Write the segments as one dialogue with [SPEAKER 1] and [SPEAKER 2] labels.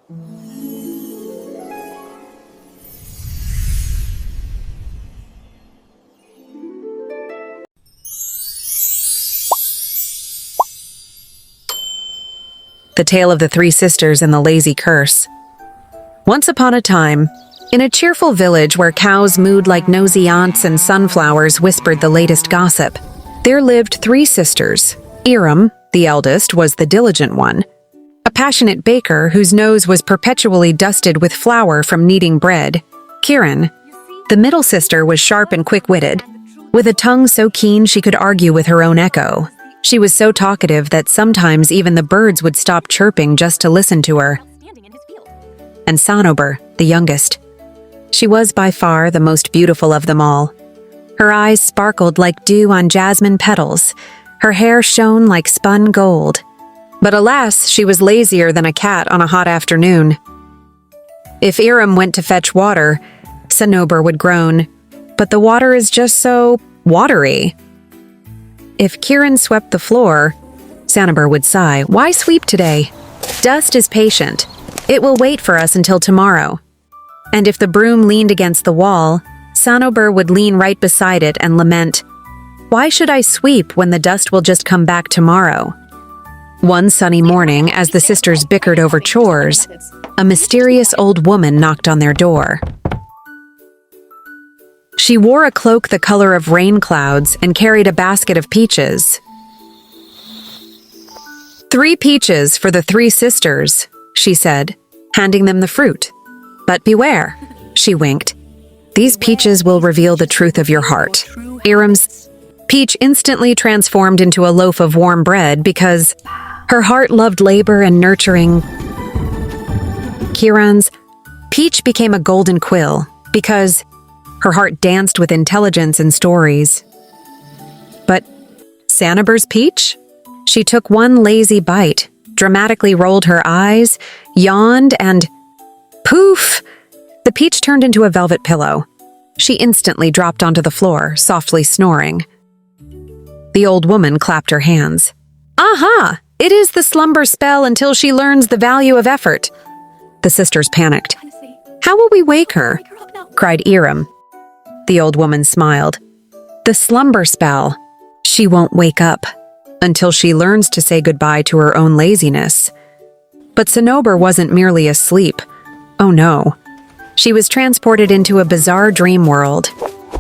[SPEAKER 1] The Tale of the Three Sisters and the Lazy Curse. Once upon a time, in a cheerful village where cows mooed like nosy aunts and sunflowers whispered the latest gossip, there lived three sisters. Erum, the eldest, was the diligent one, a passionate baker whose nose was perpetually dusted with flour from kneading bread. Kiran, the middle sister, was sharp and quick-witted, with a tongue so keen she could argue with her own echo. She was so talkative that sometimes even the birds would stop chirping just to listen to her. And Sanober, the youngest. She was by far the most beautiful of them all. Her eyes sparkled like dew on jasmine petals. Her hair shone like spun gold. But alas, she was lazier than a cat on a hot afternoon. If Erum went to fetch water, Sanober would groan, "But the water is just so watery." If Kiran swept the floor, Sanober would sigh, "Why sweep today? Dust is patient. It will wait for us until tomorrow." And if the broom leaned against the wall, Sanober would lean right beside it and lament, "Why should I sweep when the dust will just come back tomorrow?" One sunny morning, as the sisters bickered over chores, a mysterious old woman knocked on their door. She wore a cloak the color of rain clouds and carried a basket of peaches. "3 peaches for the 3 sisters," she said, handing them the fruit. "But beware," she winked. "These peaches will reveal the truth of your heart." Erum's peach instantly transformed into a loaf of warm bread because her heart loved labor and nurturing. Kiran's peach became a golden quill because her heart danced with intelligence and stories. But Sanober's peach? She took one lazy bite, dramatically rolled her eyes, yawned, and poof! The peach turned into a velvet pillow. She instantly dropped onto the floor, softly snoring. The old woman clapped her hands. "Aha! It is the slumber spell until she learns the value of effort." The sisters panicked. "How will we wake her?" cried Erum. The old woman smiled. "The slumber spell. She won't wake up until she learns to say goodbye to her own laziness." But Sanober wasn't merely asleep. Oh no. She was transported into a bizarre dream world.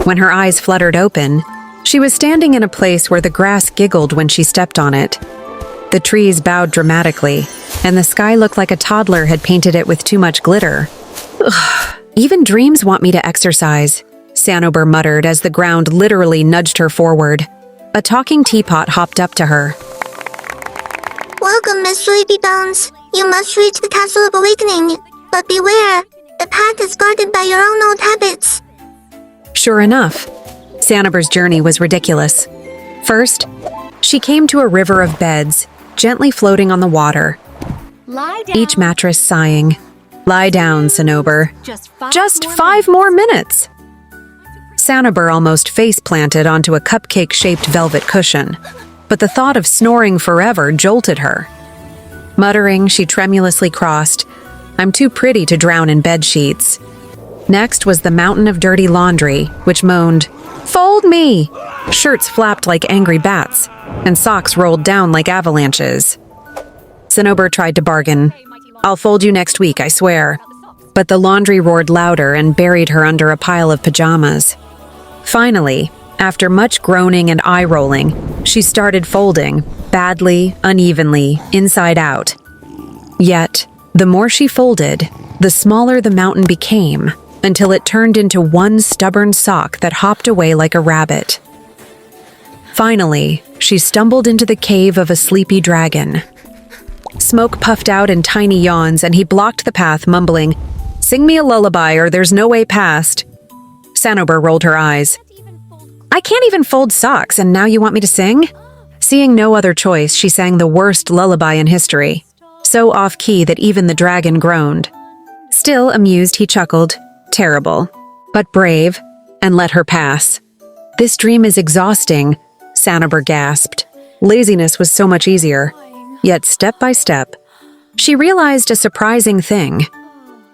[SPEAKER 1] When her eyes fluttered open, she was standing in a place where the grass giggled when she stepped on it. The trees bowed dramatically, and the sky looked like a toddler had painted it with too much glitter. "Ugh, even dreams want me to exercise," Sanober muttered as the ground literally nudged her forward. A talking teapot hopped up to her.
[SPEAKER 2] "Welcome, Miss Sleepy Bones. You must reach the Castle of Awakening. But beware, the path is guarded by your own old habits."
[SPEAKER 1] Sure enough, Sanober's journey was ridiculous. First, she came to a river of beds, gently floating on the water.
[SPEAKER 3] Lie down.
[SPEAKER 1] Each mattress sighing, "Lie down, Sanober. Just 5 more minutes." Sanober almost face-planted onto a cupcake-shaped velvet cushion, but the thought of snoring forever jolted her. Muttering, she tremulously crossed, "I'm too pretty to drown in bed sheets." Next was the mountain of dirty laundry, which moaned, "Fold me!" Shirts flapped like angry bats, and socks rolled down like avalanches. Sanober tried to bargain. "I'll fold you next week, I swear." But the laundry roared louder and buried her under a pile of pajamas. Finally, after much groaning and eye-rolling, she started folding, badly, unevenly, inside out. Yet, the more she folded, the smaller the mountain became, until it turned into one stubborn sock that hopped away like a rabbit. Finally, she stumbled into the cave of a sleepy dragon. Smoke puffed out in tiny yawns, and he blocked the path, mumbling, "Sing me a lullaby or there's no way past." Sanober rolled her eyes. "I can't even fold socks, and now you want me to sing?" Seeing no other choice, she sang the worst lullaby in history, so off-key that even the dragon groaned. Still amused, he chuckled, "Terrible, but brave," and let her pass. "This dream is exhausting," Sanober gasped. Laziness was so much easier. Yet step by step, She realized a surprising thing.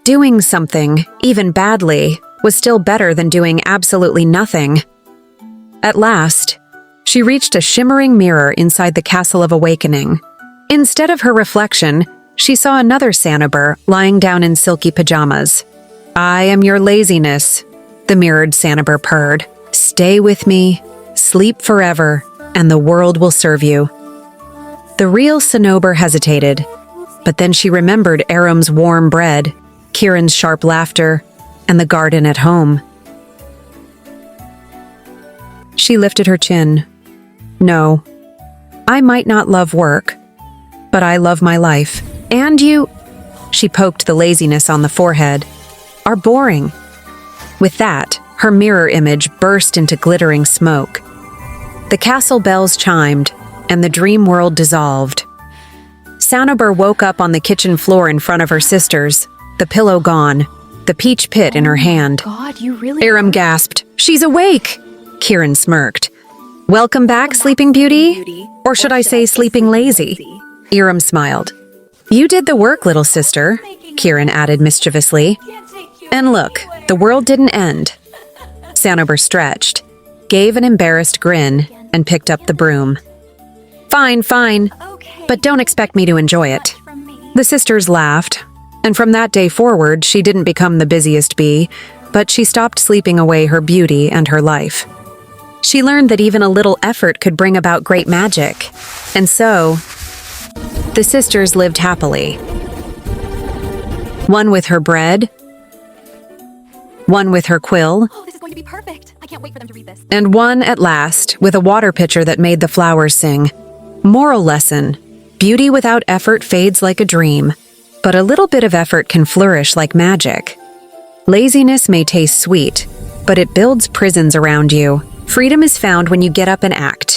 [SPEAKER 1] Doing something, even badly, was still better than doing absolutely nothing. At last, she reached a shimmering mirror inside the Castle of Awakening. Instead of her reflection, she saw another Sanober lying down in silky pajamas. "I am your laziness," the mirrored Sanober purred. "Stay with me, sleep forever, and the world will serve you." The real Sanober hesitated, but then she remembered Erum's warm bread, Kiran's sharp laughter, and the garden at home. She lifted her chin. "No, I might not love work, but I love my life. And you," she poked the laziness on the forehead, "are boring." With that, her mirror image burst into glittering smoke. The castle bells chimed, and the dream world dissolved. Sanober woke up on the kitchen floor in front of her sisters, the pillow gone, the peach pit in her hand.
[SPEAKER 3] God, you really
[SPEAKER 1] Erum gasped, "She's awake!" Kiran smirked. "Welcome back, Sleeping Beauty? Or should I say Sleeping Lazy?" Erum smiled. "You did the work, little sister," Kiran added mischievously. "And look, the world didn't end." Sanober stretched, gave an embarrassed grin, and picked up the broom. Fine, but don't expect me to enjoy it." The sisters laughed, and from that day forward, she didn't become the busiest bee, but she stopped sleeping away her beauty and her life. She learned that even a little effort could bring about great magic, and so the sisters lived happily. One with her bread, one with her quill,
[SPEAKER 3] Oh, this is going to be perfect. I can't wait for them to read this.
[SPEAKER 1] and one, at last, with a water pitcher that made the flowers sing. Moral lesson: beauty without effort fades like a dream, but a little bit of effort can flourish like magic. Laziness may taste sweet, but it builds prisons around you. Freedom is found when you get up and act.